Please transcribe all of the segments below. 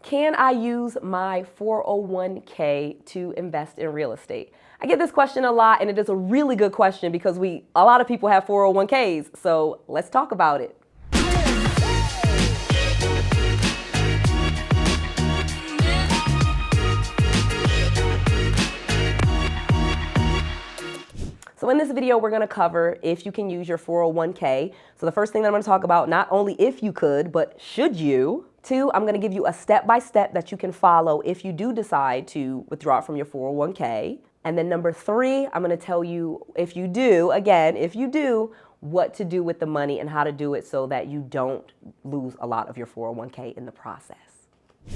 Can I use my 401k to invest in real estate? I get this question a lot, and it is a really good question because a lot of people have 401ks, so let's talk about it. So in this video, we're going to cover if you can use your 401k. So the first thing that I'm going to talk about, not only if you could, but should you. 2, I'm going to give you a step-by-step that you can follow if you do decide to withdraw it from your 401k. And then number 3, I'm going to tell you if you do, what to do with the money and how to do it so that you don't lose a lot of your 401k in the process.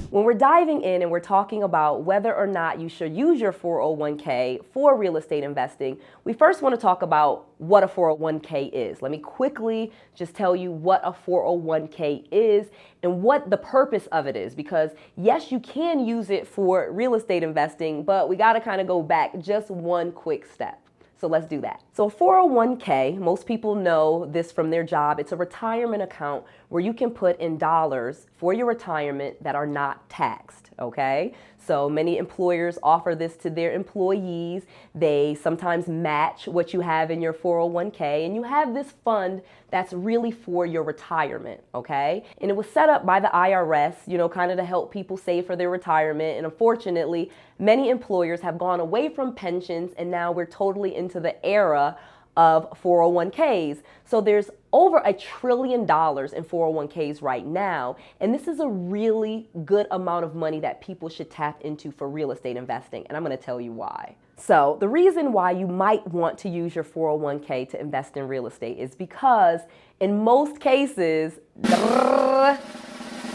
When we're diving in and we're talking about whether or not you should use your 401k for real estate investing, we first want to talk about what a 401k is. Let me quickly just tell you what a 401k is and what the purpose of it is, because yes, you can use it for real estate investing, but we got to kind of go back just one quick step. So let's do that. So a 401k, most people know this from their job. It's a retirement account where you can put in dollars for your retirement that are not taxed, okay? So many employers offer this to their employees. They sometimes match what you have in your 401k, and you have this fund that's really for your retirement, okay? And it was set up by the IRS, kind of to help people save for their retirement. And unfortunately, many employers have gone away from pensions, and now we're totally into the era of 401ks. So there's over $1 trillion in 401ks right now. And this is a really good amount of money that people should tap into for real estate investing. And I'm going to tell you why. So the reason why you might want to use your 401k to invest in real estate is because in most cases,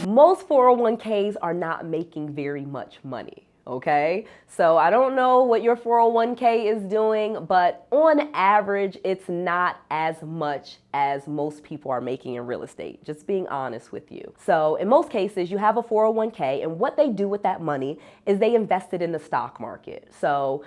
most 401ks are not making very much money. Okay, so I don't know what your 401k is doing, but on average, it's not as much as most people are making in real estate, just being honest with you. So in most cases, you have a 401k, and what they do with that money is they invest it in the stock market. So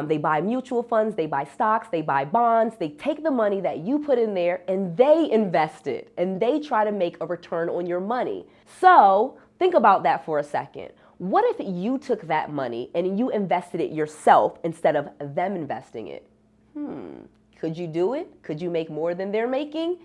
they buy mutual funds, they buy stocks, they buy bonds, they take the money that you put in there and they invest it, and they try to make a return on your money. So think about that for a second. What if you took that money and you invested it yourself instead of them investing it? Could you do it? Could you make more than they're making?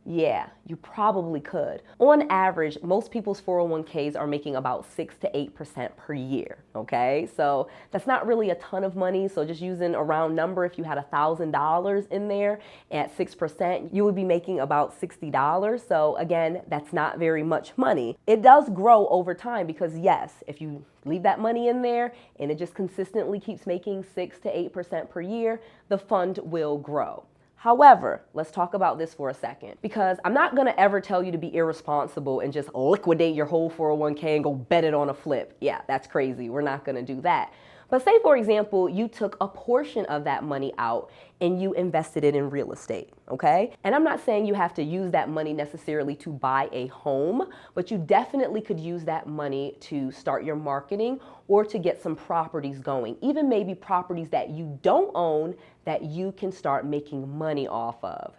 Yeah, you probably could. On average, most people's 401ks are making about 6 to 8% per year, okay? So that's not really a ton of money. So just using a round number, if you had $1,000 in there at 6%, you would be making about $60. So again, that's not very much money. It does grow over time because yes, if you leave that money in there and it just consistently keeps making 6 to 8% per year, the fund will grow. However, let's talk about this for a second, because I'm not going to ever tell you to be irresponsible and just liquidate your whole 401k and go bet it on a flip. Yeah, that's crazy. We're not going to do that. But say, for example, you took a portion of that money out and you invested it in real estate, okay? And I'm not saying you have to use that money necessarily to buy a home, but you definitely could use that money to start your marketing or to get some properties going, even maybe properties that you don't own that you can start making money off of.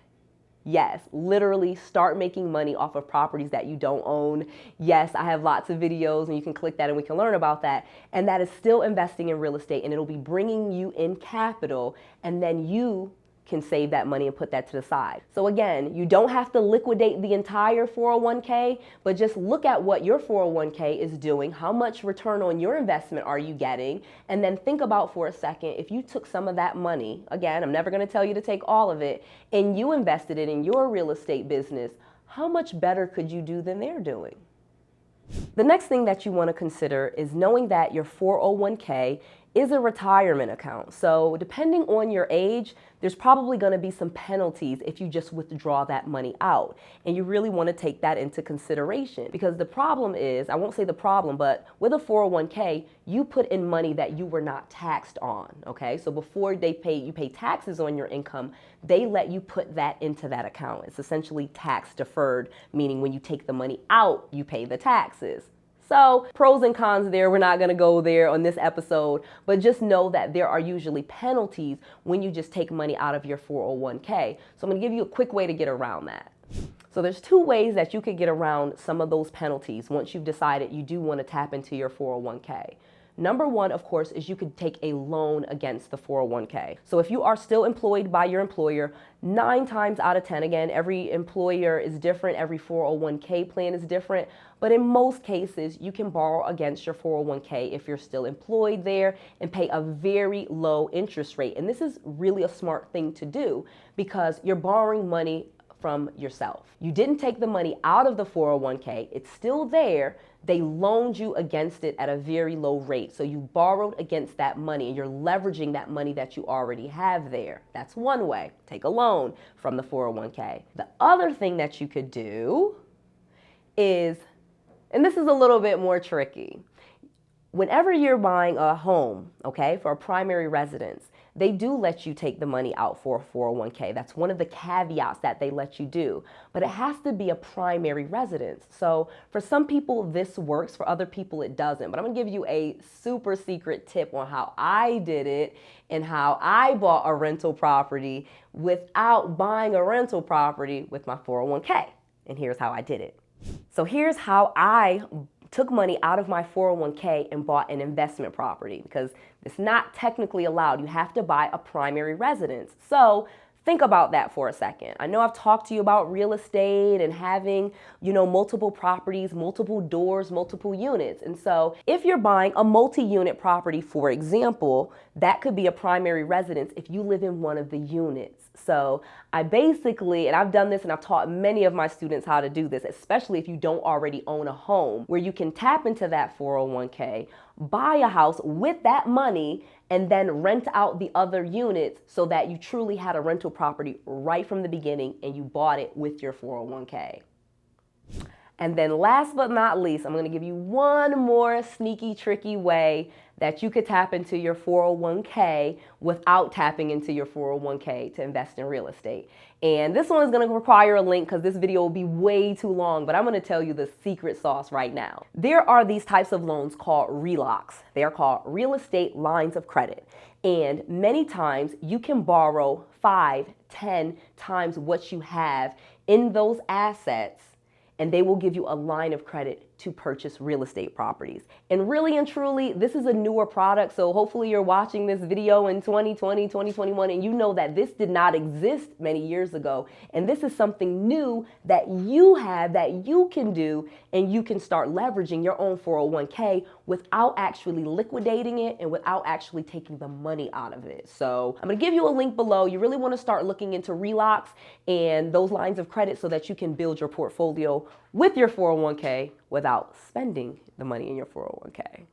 Yes, literally start making money off of properties that you don't own. Yes, I have lots of videos and you can click that and we can learn about that. And that is still investing in real estate, and it'll be bringing you in capital, and then you can save that money and put that to the side. So again, you don't have to liquidate the entire 401k, but just look at what your 401k is doing, how much return on your investment are you getting, and then think about for a second, if you took some of that money, again, I'm never going to tell you to take all of it, and you invested it in your real estate business, how much better could you do than they're doing? The next thing that you want to consider is knowing that your 401k is a retirement account. So depending on your age, there's probably going to be some penalties if you just withdraw that money out. And you really want to take that into consideration, because the problem is, I won't say the problem, but with a 401k, you put in money that you were not taxed on, okay? So before you pay taxes on your income, they let you put that into that account. It's essentially tax deferred, meaning when you take the money out, you pay the taxes. So pros and cons there. We're not going to go there on this episode, but just know that there are usually penalties when you just take money out of your 401k. So I'm going to give you a quick way to get around that. So there's two ways that you could get around some of those penalties once you've decided you do want to tap into your 401k. Number one, of course, is you could take a loan against the 401k. So if you are still employed by your employer, 9 times out of 10, again, every employer is different, every 401k plan is different, but in most cases, you can borrow against your 401k if you're still employed there and pay a very low interest rate. And this is really a smart thing to do because you're borrowing money from yourself. You didn't take the money out of the 401k, it's still there. They loaned you against it at a very low rate. So you borrowed against that money and you're leveraging that money that you already have there. That's one way. Take a loan from the 401k. The other thing that you could do is, and this is a little bit more tricky, whenever you're buying a home, okay, for a primary residence, they do let you take the money out for a 401k. That's one of the caveats that they let you do. But it has to be a primary residence. So for some people, this works. For other people, it doesn't. But I'm going to give you a super secret tip on how I did it and how I bought a rental property without buying a rental property with my 401k. And here's how I did it. So here's how I took money out of my 401k and bought an investment property, because it's not technically allowed. You have to buy a primary residence. So think about that for a second. I know I've talked to you about real estate and having, multiple properties, multiple doors, multiple units. And so if you're buying a multi-unit property, for example, that could be a primary residence if you live in one of the units. So I basically, and I've done this and I've taught many of my students how to do this, especially if you don't already own a home, where you can tap into that 401k, buy a house with that money, and then rent out the other units so that you truly had a rental property right from the beginning and you bought it with your 401k. And then last but not least, I'm going to give you one more sneaky, tricky way that you could tap into your 401k without tapping into your 401k to invest in real estate. And this one is going to require a link because this video will be way too long, but I'm going to tell you the secret sauce right now. There are these types of loans called RELOCs. They are called real estate lines of credit. And many times you can borrow 5, 10 times what you have in those assets, and they will give you a line of credit to purchase real estate properties. And really and truly, this is a newer product, so hopefully you're watching this video in 2020, 2021, and you know that this did not exist many years ago. And this is something new that you have, that you can do, and you can start leveraging your own 401k without actually liquidating it and without actually taking the money out of it. So I'm gonna give you a link below. You really wanna start looking into RELOCs and those lines of credit so that you can build your portfolio with your 401k without spending the money in your 401k.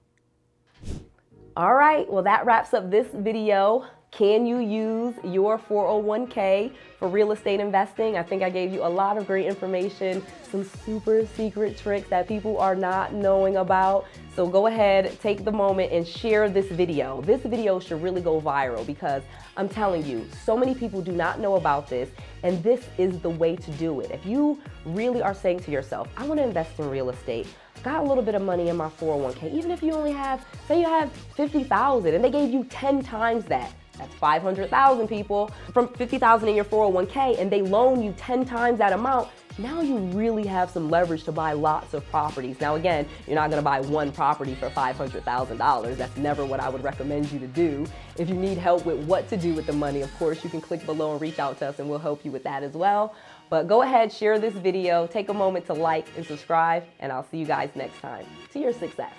All right, well, that wraps up this video. Can you use your 401k for real estate investing? I think I gave you a lot of great information, some super secret tricks that people are not knowing about. So go ahead, take the moment and share this video. This video should really go viral because I'm telling you, so many people do not know about this, and this is the way to do it. If you really are saying to yourself, I want to invest in real estate, got a little bit of money in my 401k, even if you only have, say you have 50,000 and they gave you 10 times that. That's 500,000 people from 50,000 in your 401k, and they loan you 10 times that amount. Now you really have some leverage to buy lots of properties. Now again, you're not gonna buy one property for $500,000. That's never what I would recommend you to do. If you need help with what to do with the money, of course, you can click below and reach out to us and we'll help you with that as well. But go ahead, share this video, take a moment to like and subscribe, and I'll see you guys next time. To your success.